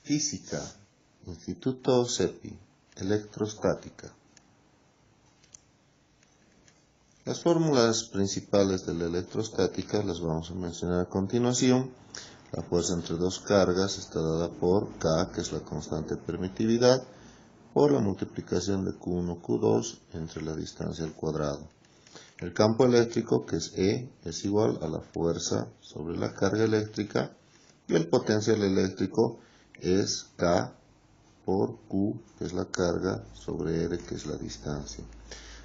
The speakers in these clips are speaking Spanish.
Física, Instituto CEPI, Electrostática. Las fórmulas principales de la electrostática las vamos a mencionar a continuación. La fuerza entre dos cargas está dada por K, que es la constante de permitividad, por la multiplicación de Q1, Q2 entre la distancia al cuadrado. El campo eléctrico, que es E, es igual a la fuerza sobre la carga eléctrica, y el potencial eléctrico es K por Q, que es la carga, sobre R, que es la distancia.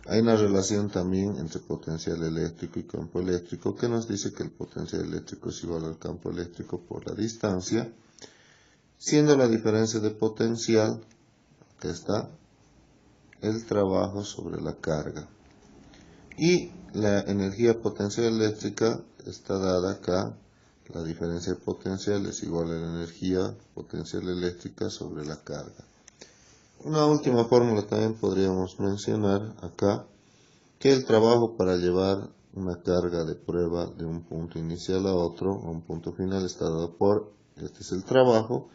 Hay una relación también entre potencial eléctrico y campo eléctrico que nos dice que el potencial eléctrico es igual al campo eléctrico por la distancia, siendo la diferencia de potencial, que está, el trabajo sobre la carga. Y la energía potencial eléctrica está dada acá, la diferencia de potencial es igual a la energía potencial eléctrica sobre la carga. Una última fórmula también podríamos mencionar acá, que el trabajo para llevar una carga de prueba de un punto inicial a otro, a un punto final, está dado por, este es el trabajo,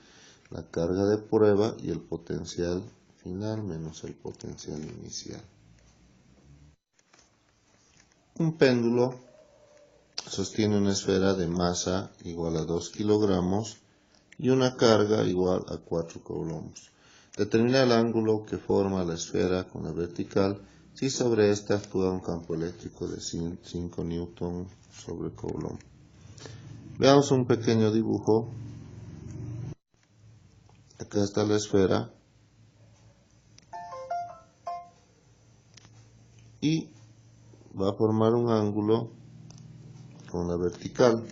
la carga de prueba y el potencial final menos el potencial inicial. Un péndulo sostiene una esfera de masa igual a 2 kilogramos y una carga igual a 4 coulombs. Determina el ángulo que forma la esfera con la vertical si sobre esta actúa un campo eléctrico de 5 newton sobre coulomb. Veamos un pequeño dibujo. Acá está la esfera y va a formar un ángulo con la vertical.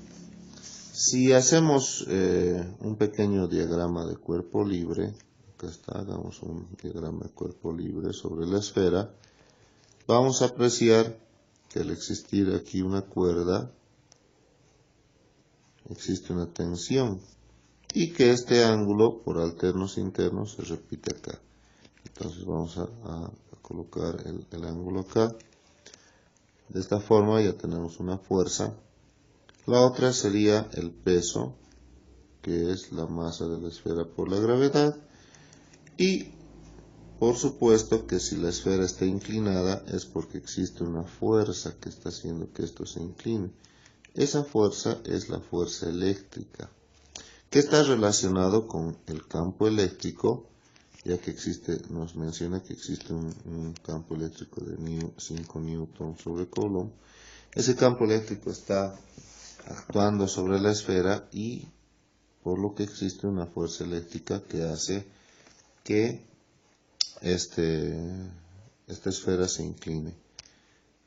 Si hacemos un pequeño diagrama de cuerpo libre, acá está, hagamos un diagrama de cuerpo libre sobre la esfera, vamos a apreciar que al existir aquí una cuerda, existe una tensión y que este ángulo por alternos internos se repite acá. Entonces vamos a colocar el ángulo acá. De esta forma ya tenemos una fuerza. La otra sería el peso, que es la masa de la esfera por la gravedad. Y por supuesto que si la esfera está inclinada es porque existe una fuerza que está haciendo que esto se incline. Esa fuerza es la fuerza eléctrica, que está relacionado con el campo eléctrico, ya que nos menciona que existe un campo eléctrico de 5 newton sobre coulomb. Ese campo eléctrico está actuando sobre la esfera y por lo que existe una fuerza eléctrica que hace que esta esfera se incline.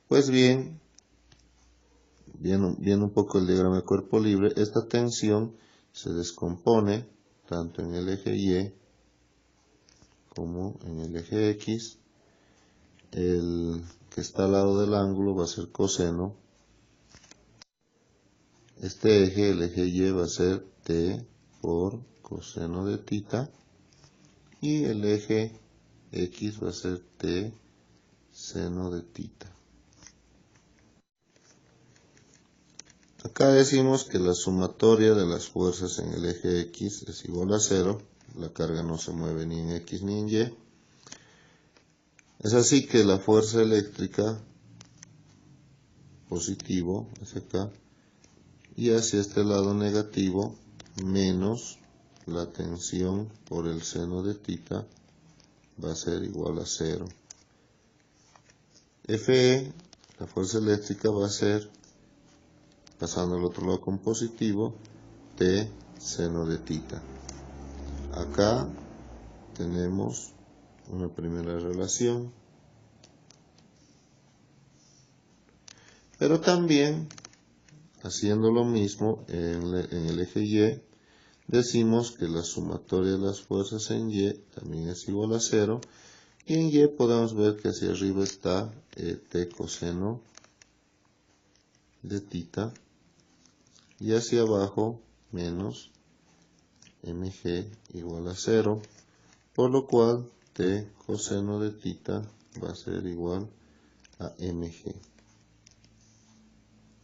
Pues bien, viendo un poco el diagrama de cuerpo libre, esta tensión se descompone tanto en el eje Y como en el eje X. El que está al lado del ángulo va a ser coseno. Este eje, el eje Y, va a ser T por coseno de tita. Y el eje X va a ser T seno de tita. Acá decimos que la sumatoria de las fuerzas en el eje X es igual a 0. La carga no se mueve ni en X ni en Y. Es así que la fuerza eléctrica positivo es acá y hacia este lado negativo menos la tensión por el seno de tita va a ser igual a 0. Fe, la fuerza eléctrica, va a ser, pasando al otro lado con positivo, T seno de tita. Acá tenemos una primera relación, pero también haciendo lo mismo en el eje Y, decimos que la sumatoria de las fuerzas en Y también es igual a 0, y en Y podemos ver que hacia arriba está T coseno de tita y hacia abajo menos mg igual a 0, por lo cual T coseno de tita va a ser igual a mg.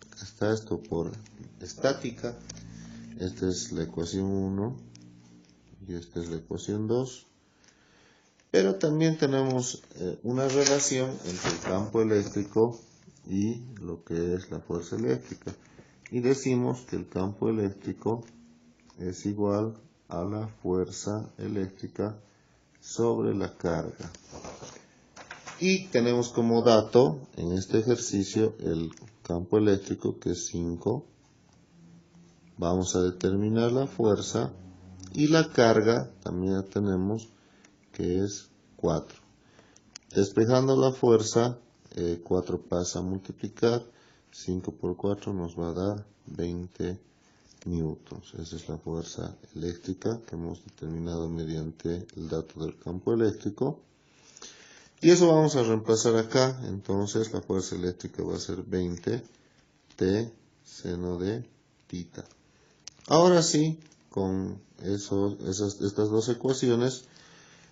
Acá está esto por estática. Esta es la ecuación 1 y esta es la ecuación 2. Pero también tenemos una relación entre el campo eléctrico y lo que es la fuerza eléctrica. Y decimos que el campo eléctrico es igual a la fuerza eléctrica sobre la carga. Y tenemos como dato en este ejercicio el campo eléctrico, que es 5. Vamos a determinar la fuerza, y la carga también la tenemos, que es 4. Despejando la fuerza, 4 pasa a multiplicar, 5 por 4 nos va a dar 20 newtons. Esa es la fuerza eléctrica que hemos determinado mediante el dato del campo eléctrico. Y eso vamos a reemplazar acá. Entonces la fuerza eléctrica va a ser 20 T seno de tita. Ahora sí, con estas dos ecuaciones,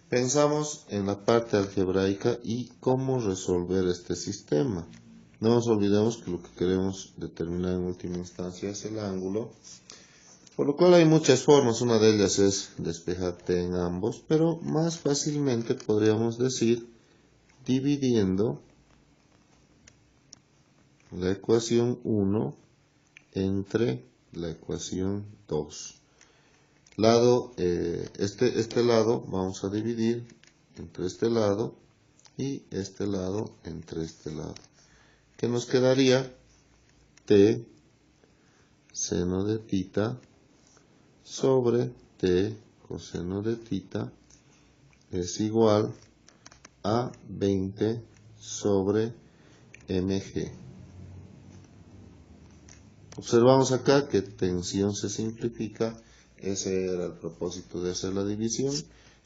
pensamos en la parte algebraica y cómo resolver este sistema. No nos olvidemos que lo que queremos determinar en última instancia es el ángulo, por lo cual hay muchas formas. Una de ellas es despejar T en ambos, pero más fácilmente podríamos decir dividiendo la ecuación 1 entre la ecuación 2. Este lado vamos a dividir entre este lado y este lado entre este lado, que nos quedaría T seno de tita sobre T coseno de tita es igual a 20 sobre mg. Observamos acá que tensión se simplifica. Ese era el propósito de hacer la división.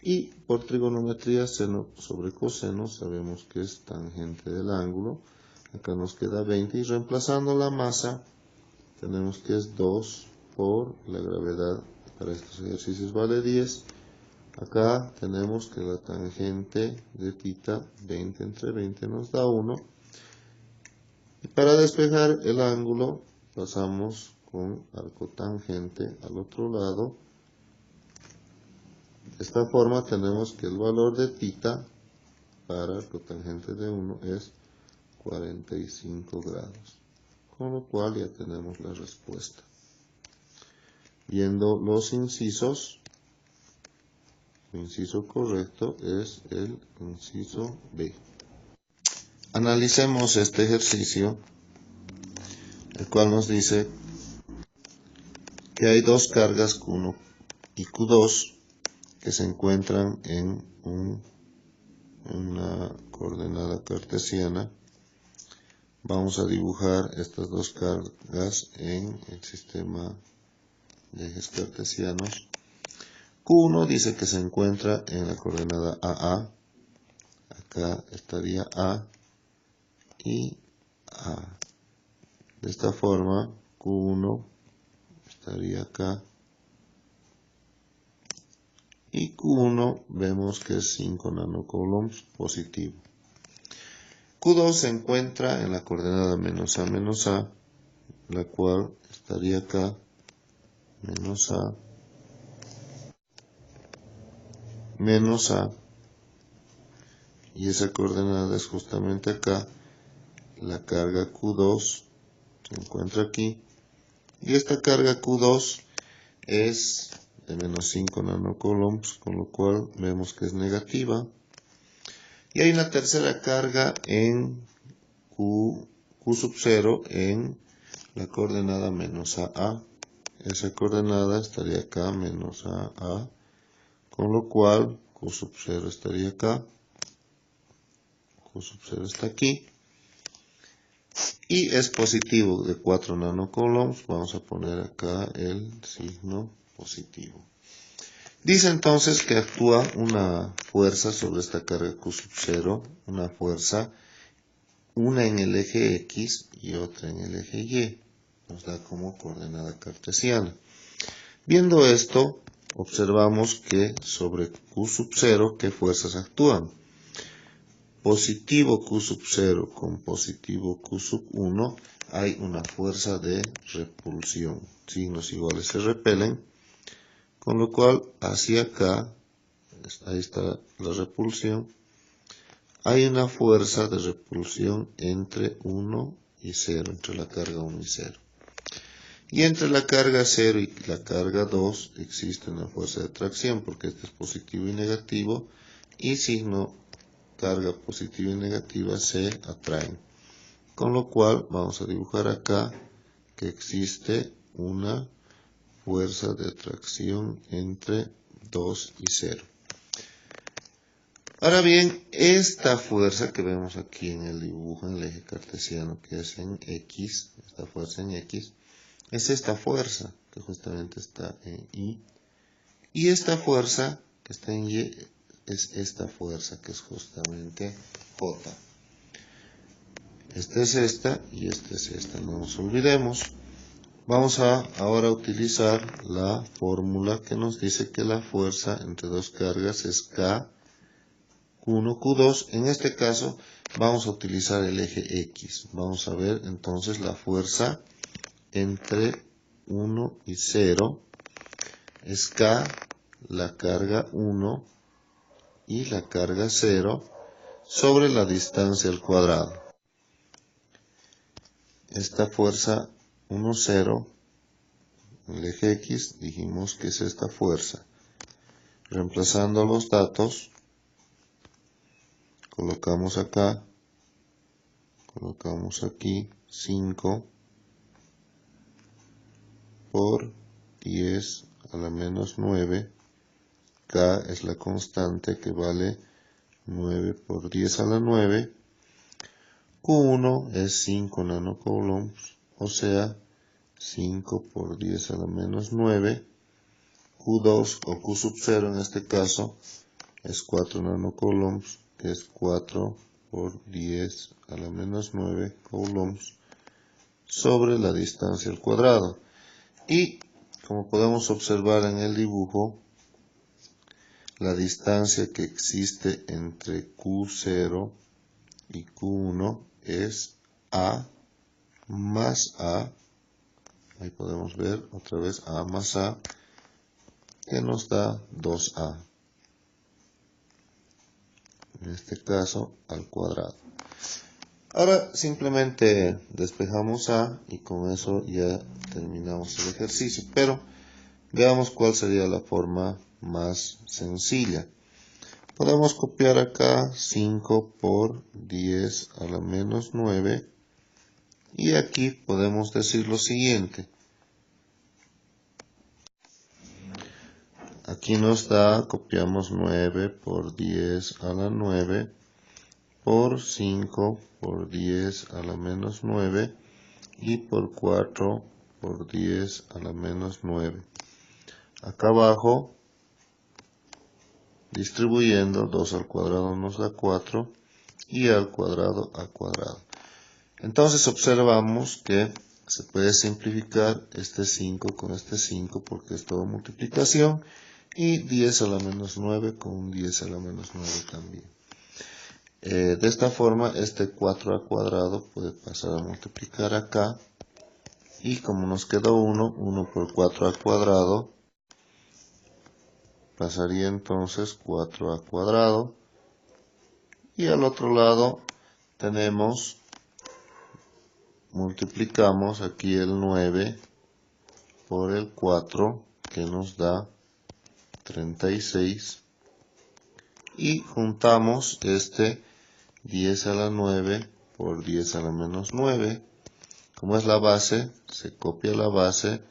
Y por trigonometría, seno sobre coseno, sabemos que es tangente del ángulo. Acá nos queda 20. Y reemplazando la masa, tenemos que es 2 por la gravedad. Para estos ejercicios vale 10. Acá tenemos que la tangente de tita, 20 entre 20, nos da 1. Y para despejar el ángulo, pasamos con arco tangente al otro lado. De esta forma tenemos que el valor de tita para arco tangente de 1 es 45 grados. Con lo cual ya tenemos la respuesta. Viendo los incisos, el inciso correcto es el inciso B. Analicemos este ejercicio, el cual nos dice que hay dos cargas Q1 y Q2 que se encuentran en una coordenada cartesiana. Vamos a dibujar estas dos cargas en el sistema de ejes cartesianos. Q1 dice que se encuentra en la coordenada AA. Acá estaría A y A. De esta forma, Q1 estaría acá. Y Q1 vemos que es 5 nanocoulombs positivo. Q2 se encuentra en la coordenada menos A, la cual estaría acá, menos A, menos A. Y esa coordenada es justamente acá. La carga Q2 se encuentra aquí. Y esta carga Q2 es de menos 5 nanocoulombs, con lo cual vemos que es negativa. Y hay una tercera carga en Q sub 0 en la coordenada menos AA. Esa coordenada estaría acá, menos AA, con lo cual Q sub 0 estaría acá. Q sub 0 está aquí. Y es positivo de 4 nanocoulombs. Vamos a poner acá el signo positivo. Dice entonces que actúa una fuerza sobre esta carga Q sub 0, una fuerza, una en el eje X y otra en el eje Y. Nos da como coordenada cartesiana. Viendo esto, observamos que sobre Q sub 0, ¿qué fuerzas actúan? Positivo Q sub 0 con positivo Q sub 1 hay una fuerza de repulsión. Signos iguales se repelen, Con lo cual, hacia acá, ahí está la repulsión, hay una fuerza de repulsión entre 1 y 0, entre la carga 1 y 0. Y entre la carga 0 y la carga 2 existe una fuerza de tracción, porque este es positivo y negativo, y signo carga positiva y negativa se atraen. Con lo cual vamos a dibujar acá que existe una fuerza de atracción entre 2 y 0. Ahora bien, esta fuerza que vemos aquí en el dibujo, en el eje cartesiano, que es en X, esta fuerza en X, es esta fuerza que justamente está en Y. Y esta fuerza que está en Y es esta fuerza que es justamente J. Esta es esta y esta es esta, no nos olvidemos. Vamos a ahora utilizar la fórmula que nos dice que la fuerza entre dos cargas es K, Q1, Q2. En este caso vamos a utilizar el eje X. Vamos a ver entonces la fuerza entre 1 y 0 es K, la carga 1 y la carga 0 sobre la distancia al cuadrado. Esta fuerza 1, 0, el eje X, dijimos que es esta fuerza. Reemplazando los datos, colocamos acá, colocamos aquí 5 por 10 a la menos 9. K es la constante que vale 9 por 10 a la 9. Q1 es 5 nanocoulombs, o sea, 5 por 10 a la menos 9. Q2 o Q sub 0 en este caso es 4 nanocoulombs, que es 4 por 10 a la menos 9 coulombs sobre la distancia al cuadrado. Y como podemos observar en el dibujo, la distancia que existe entre Q0 y Q1 es A más A. Ahí podemos ver otra vez A más A, que nos da 2A. En este caso, al cuadrado. Ahora simplemente despejamos A y con eso ya terminamos el ejercicio. Pero veamos cuál sería la forma más sencilla. Podemos copiar acá 5 por 10 a la menos 9. Y aquí podemos decir lo siguiente. Aquí nos da, copiamos 9 por 10 a la 9 por 5 por 10 a la menos 9 y por 4 por 10 a la menos 9. Acá abajo, distribuyendo, 2 al cuadrado nos da 4 y al cuadrado a cuadrado. Entonces observamos que se puede simplificar este 5 con este 5 porque es todo multiplicación y 10 a la menos 9 con 10 a la menos 9 también. De esta forma este 4 al cuadrado puede pasar a multiplicar acá y como nos quedó 1, 1 por 4 al cuadrado pasaría entonces 4 al cuadrado y al otro lado tenemos, multiplicamos aquí el 9 por el 4 que nos da 36 y juntamos este 10 a la 9 por 10 a la menos 9. Como es la base, se copia la base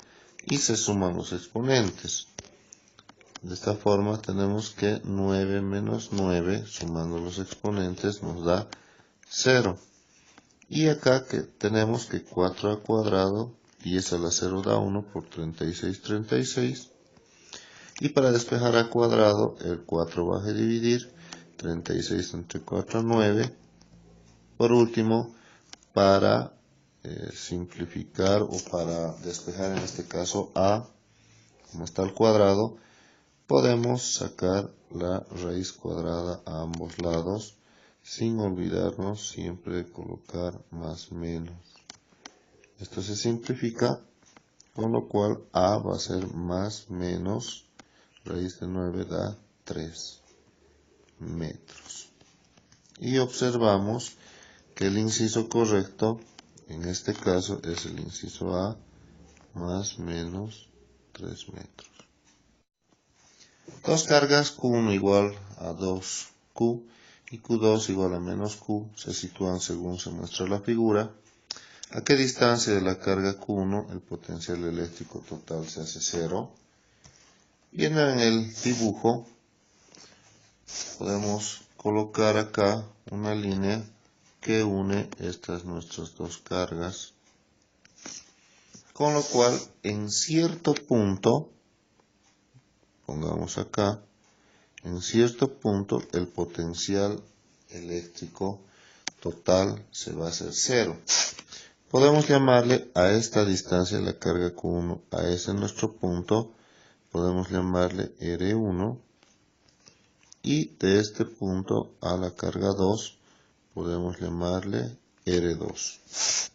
y se suman los exponentes. De esta forma tenemos que 9 menos 9, sumando los exponentes, nos da 0. Y acá que tenemos que 4 al cuadrado, 10 a la 0 da 1 por 36, 36. Y para despejar al cuadrado, el 4 va a dividir, 36 entre 4, 9. Por último, para simplificar o para despejar en este caso A, como está al cuadrado, podemos sacar la raíz cuadrada a ambos lados, sin olvidarnos siempre de colocar más menos. Esto se simplifica, con lo cual A va a ser más menos raíz de 9 da 3 metros. Y observamos que el inciso correcto en este caso es el inciso A más menos 3 metros. Dos cargas Q1 igual a 2Q y Q2 igual a menos Q se sitúan según se muestra la figura. ¿A qué distancia de la carga Q1 el potencial eléctrico total se hace cero? Bien, en el dibujo podemos colocar acá una línea que une estas nuestras dos cargas, con lo cual en cierto punto, pongamos acá, en cierto punto el potencial eléctrico total se va a hacer cero. Podemos llamarle a esta distancia la carga Q1, a ese nuestro punto, podemos llamarle R1, y de este punto a la carga 2 podemos llamarle R2.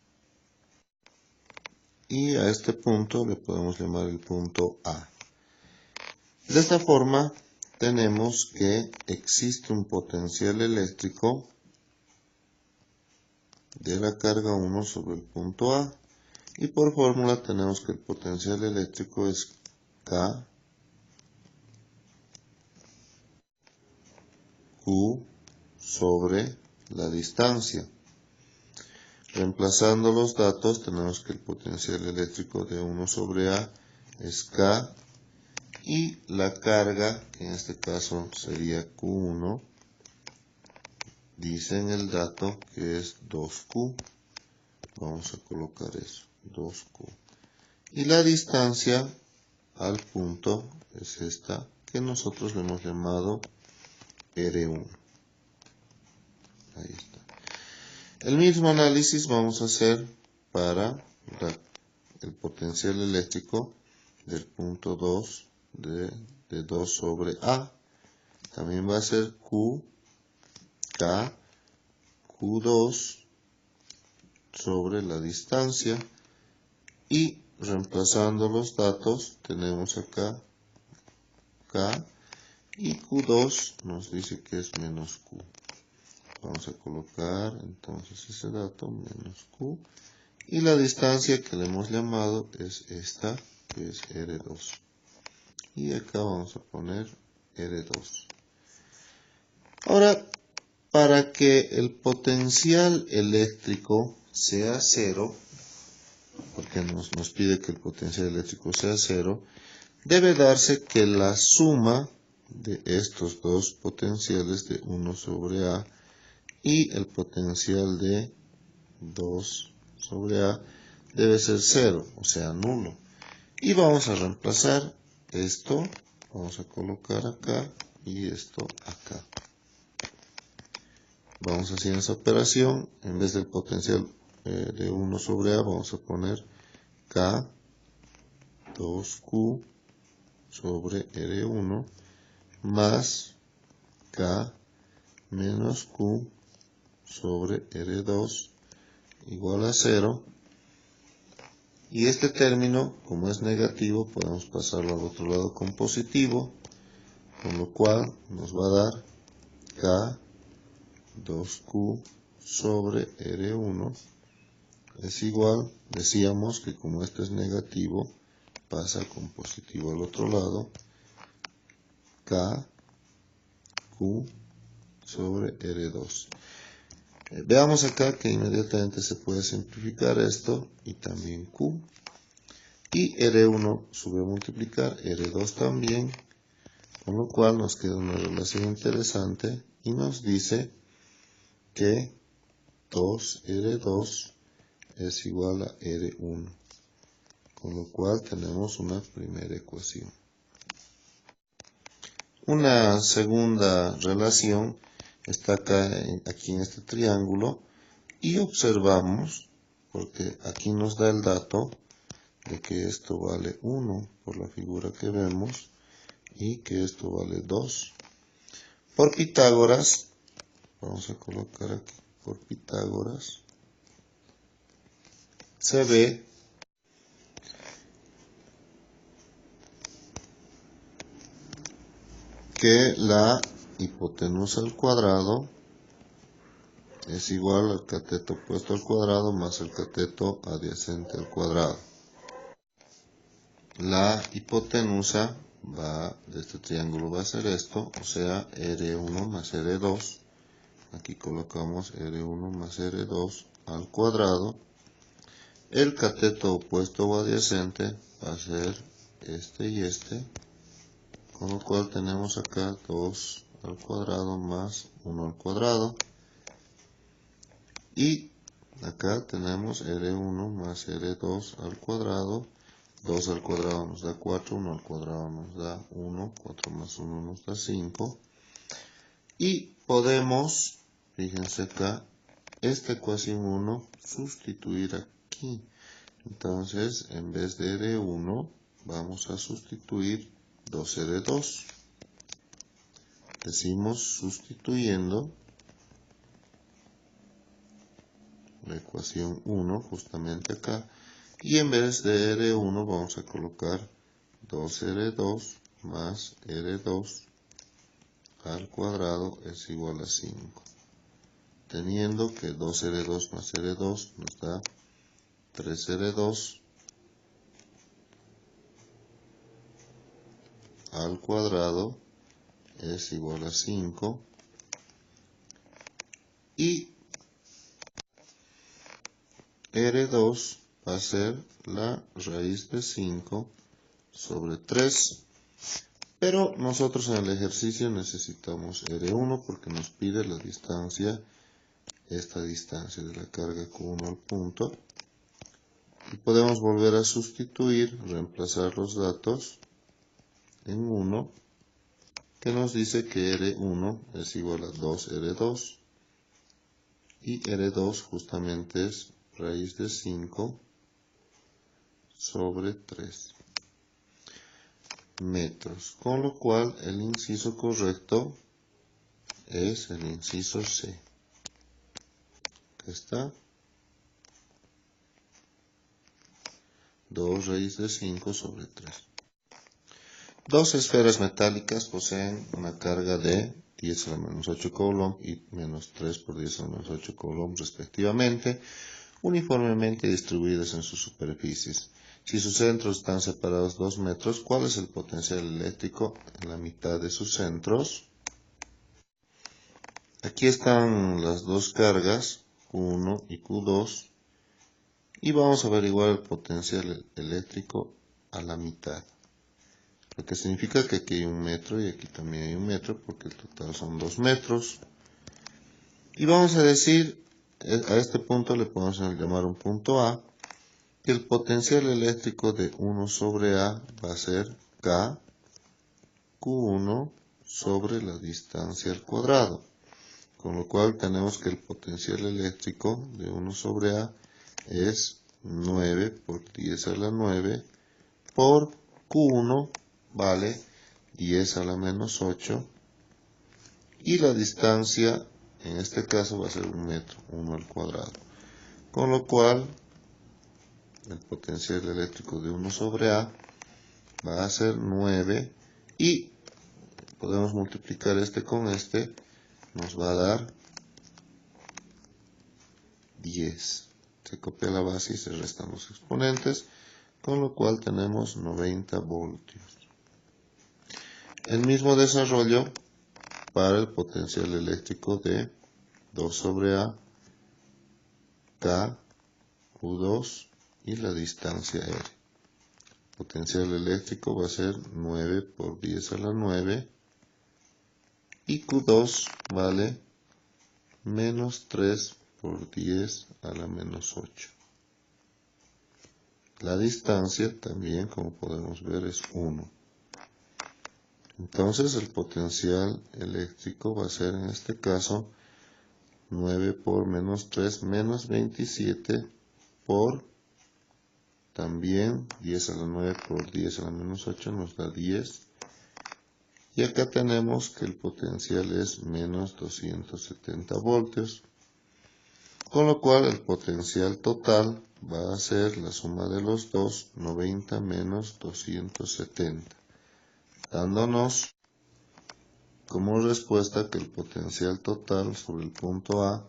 Y a este punto le podemos llamar el punto A. De esta forma tenemos que existe un potencial eléctrico de la carga 1 sobre el punto A. Y por fórmula tenemos que el potencial eléctrico es K Q sobre la distancia. Reemplazando los datos tenemos que el potencial eléctrico de 1 sobre A es K y la carga, que en este caso sería Q1, dice en el dato que es 2Q. Vamos a colocar eso, 2Q. Y la distancia al punto es esta, que nosotros le hemos llamado R1. Ahí está. El mismo análisis vamos a hacer para el potencial eléctrico del punto 2 de 2 sobre A. También va a ser Q, K, Q2 sobre la distancia. Y reemplazando los datos tenemos acá K y Q2 nos dice que es menos Q. Vamos a colocar entonces ese dato, menos Q. Y la distancia que le hemos llamado es esta, que es R2. Y acá vamos a poner R2. Ahora, para que el potencial eléctrico sea cero, porque nos pide que el potencial eléctrico sea cero, debe darse que la suma de estos dos potenciales de 1 sobre A y el potencial de 2 sobre A debe ser 0, o sea, nulo. Y vamos a reemplazar esto, vamos a colocar acá y esto acá. Vamos a hacer esa operación, en vez del potencial de 1 sobre A vamos a poner K 2Q sobre R1 más K menos Q sobre R2 igual a 0. Y este término, como es negativo, podemos pasarlo al otro lado con positivo, con lo cual nos va a dar K 2Q sobre R1 es igual, decíamos que como este es negativo, pasa con positivo al otro lado, K Q sobre R2. Veamos acá que inmediatamente se puede simplificar esto y también Q. Y R1 sube a multiplicar, R2 también, con lo cual nos queda una relación interesante y nos dice que 2R2 es igual a R1, con lo cual tenemos una primera ecuación. Una segunda relación está aquí en este triángulo y observamos, porque aquí nos da el dato de que esto vale 1 por la figura que vemos y que esto vale 2. Por Pitágoras, vamos a colocar aquí, por Pitágoras, se ve que la hipotenusa al cuadrado es igual al cateto opuesto al cuadrado más el cateto adyacente al cuadrado. La hipotenusa de este triángulo va a ser esto, o sea, R1 más R2. Aquí colocamos R1 más R2 al cuadrado. El cateto opuesto o adyacente va a ser este y este, con lo cual tenemos acá 2 al cuadrado más 1 al cuadrado. Y acá tenemos R1 más R2 al cuadrado. 2 al cuadrado nos da 4, 1 al cuadrado nos da 1, 4 más 1 nos da 5. Y podemos, fíjense acá, esta ecuación 1 sustituir aquí. Entonces, en vez de R1, vamos a sustituir 2R2. Decimos sustituyendo la ecuación 1 justamente acá. Y en vez de R1 vamos a colocar 2R2 más R2 al cuadrado es igual a 5. Teniendo que 2R2 más R2 nos da 3R2 al cuadrado es igual a 5. Y R2 va a ser la raíz de 5 sobre 3. Pero nosotros en el ejercicio necesitamos R1 porque nos pide la distancia, esta distancia de la carga Q1 al punto. Y podemos volver a sustituir, reemplazar los datos en 1, que nos dice que R1 es igual a 2R2. Y R2 justamente es raíz de 5 sobre 3 metros, con lo cual el inciso correcto es el inciso C. Acá está. 2 raíz de 5 sobre 3. Dos esferas metálicas poseen una carga de 10 a la menos 8 coulomb y menos 3 por 10 a la menos 8 coulomb respectivamente, uniformemente distribuidas en sus superficies. Si sus centros están separados 2 metros, ¿cuál es el potencial eléctrico en la mitad de sus centros? Aquí están las dos cargas, Q1 y Q2, y vamos a averiguar el potencial eléctrico a la mitad. Lo que significa que aquí hay 1 metro y aquí también hay 1 metro, porque el total son 2 metros. Y vamos a decir, a este punto le podemos llamar un punto A, que el potencial eléctrico de 1 sobre A va a ser K Q1 sobre la distancia al cuadrado. Con lo cual tenemos que el potencial eléctrico de 1 sobre A es 9 por 10 a la 9 por Q1 vale 10 a la menos 8. Y la distancia en este caso va a ser 1 metro, 1 al cuadrado. Con lo cual el potencial eléctrico de 1 sobre A va a ser 9 y podemos multiplicar este con este, nos va a dar 10. Se copia la base y se restan los exponentes, con lo cual tenemos 90 voltios. El mismo desarrollo para el potencial eléctrico de 2 sobre A, K, Q2 y la distancia R. Potencial eléctrico va a ser 9 por 10 a la 9 y Q2 vale menos 3 por 10 a la menos 8. La distancia también, como podemos ver, es 1. Entonces el potencial eléctrico va a ser en este caso 9 por menos 3 menos 27 por también 10 a la 9 por 10 a la menos 8 nos da 10. Y acá tenemos que el potencial es menos 270 voltios. Con lo cual el potencial total va a ser la suma de los dos, 90 menos 270. Dándonos como respuesta que el potencial total sobre el punto A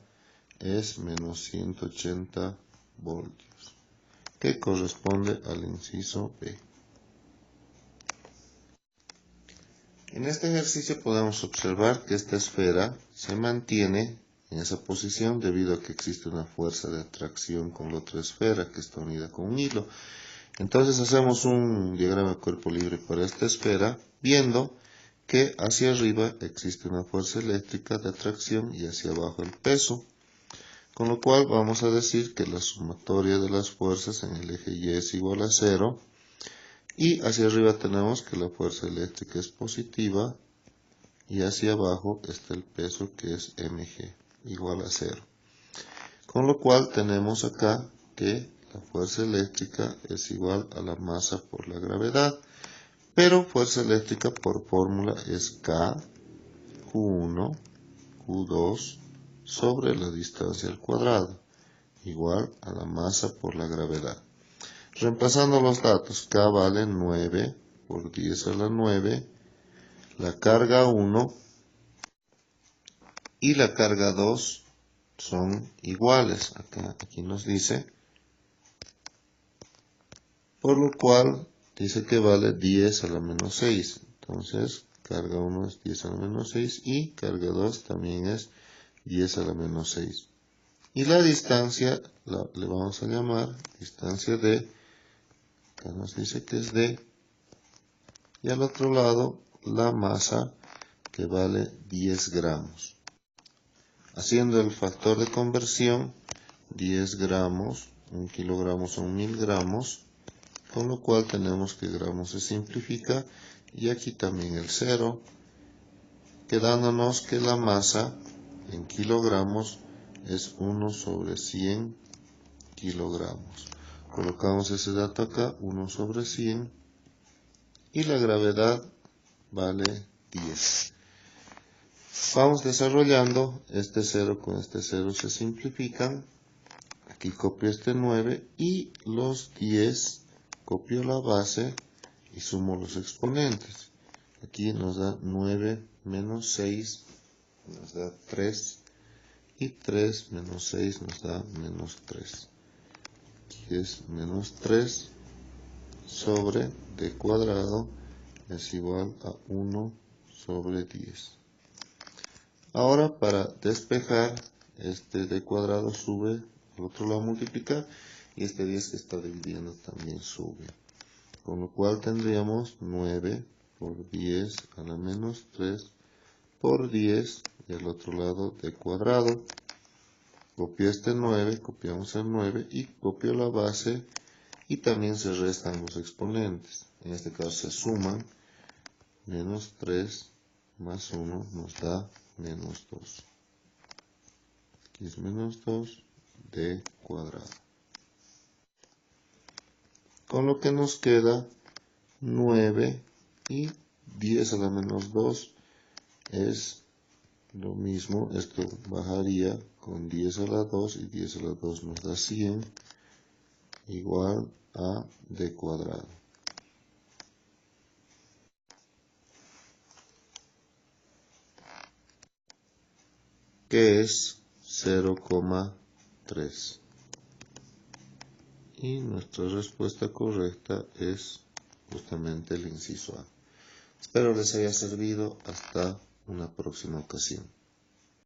es menos 180 voltios, que corresponde al inciso B. En este ejercicio podemos observar que esta esfera se mantiene en esa posición debido a que existe una fuerza de atracción con la otra esfera que está unida con un hilo. Entonces hacemos un diagrama de cuerpo libre para esta esfera, viendo que hacia arriba existe una fuerza eléctrica de atracción y hacia abajo el peso, con lo cual vamos a decir que la sumatoria de las fuerzas en el eje Y es igual a 0, y hacia arriba tenemos que la fuerza eléctrica es positiva y hacia abajo está el peso que es mg igual a 0. Con lo cual tenemos acá que la fuerza eléctrica es igual a la masa por la gravedad, pero fuerza eléctrica por fórmula es K Q1 Q2 sobre la distancia al cuadrado, igual a la masa por la gravedad. Reemplazando los datos, K vale 9 por 10 a la 9, la carga 1 y la carga 2 son iguales. Aquí nos dice, por lo cual dice que vale 10 a la menos 6. Entonces, carga 1 es 10 a la menos 6 y carga 2 también es 10 a la menos 6. Y la distancia le vamos a llamar distancia D. Acá nos dice que es D, y al otro lado la masa que vale 10 gramos. Haciendo el factor de conversión, 10 gramos, 1 kilogramo son 1000 gramos, con lo cual tenemos que gramos se simplifica y aquí también el 0, quedándonos que la masa en kilogramos es 1 sobre 100 kilogramos. Colocamos ese dato acá, 1 sobre 100, y la gravedad vale 10. Vamos desarrollando, este 0 con este 0 se simplifican, aquí copio este 9 y los 10 copio la base y sumo los exponentes. Aquí nos da 9 menos 6, nos da 3, y 3 menos 6 nos da menos 3. Aquí es menos 3 sobre d cuadrado es igual a 1 sobre 10. Ahora para despejar, este d cuadrado sube, al otro lado multiplicar, y este 10 que está dividiendo también sube. Con lo cual tendríamos 9 por 10 a la menos 3 por 10, y al otro lado d cuadrado. Copio este 9, copiamos el 9 y copio la base, y también se restan los exponentes. En este caso se suman, menos 3 más 1 nos da menos 2. Aquí es menos 2 d cuadrado. Con lo que nos queda 9 y 10 a la menos 2 es lo mismo. Esto bajaría con 10 a la 2 y 10 a la 2 nos da 100 igual a d cuadrado. Que es 0,3. Y nuestra respuesta correcta es justamente el inciso A. Espero les haya servido. Hasta una próxima ocasión.